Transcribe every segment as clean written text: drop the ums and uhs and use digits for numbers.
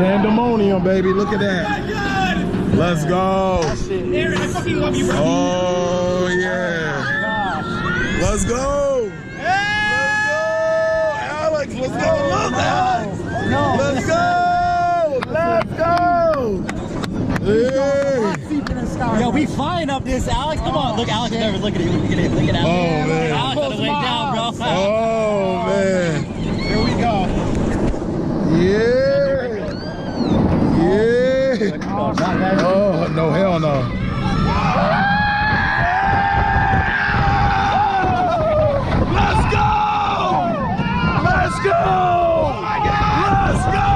Candymonium, baby. Look at that. Let's go. Oh, yeah. Let's go. Let's go. Alex, let's go. Look, Alex. Let's go. Let's go. Yeah. Yo, we flying up this, Alex. Come on. Look, Alex is nervous. Look at him. Look at him. Look at Alex. Oh, man. Alex on the way down, bro. Oh, man. Here we go. Yeah. Yeah. Oh, no, hell no. Let's go! Let's go! Let's go!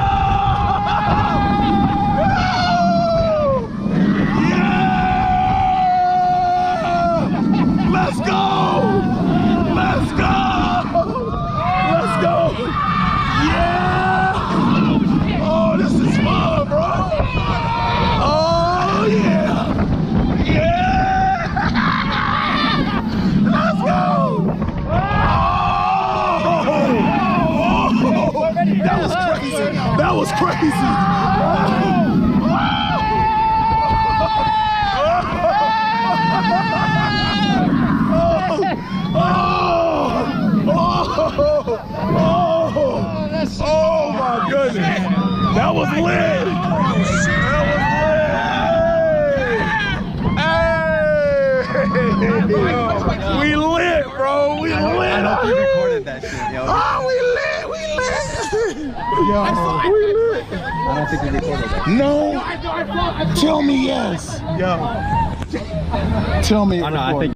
Yeah! Let's go! Let's go! Let's go! Yeah! Oh, this is fun, bro! Oh, yeah! Yeah! Let's go! Oh! That was crazy! That was crazy! Oh my goodness! That was lit! That was lit! Hey! We lit, bro! We lit! I hope you recorded that shit, yo. Oh, we lit! We lit! Yo, we lit! I don't think we recorded that. No! Tell me yes! Yo. Tell me. Oh, no, I think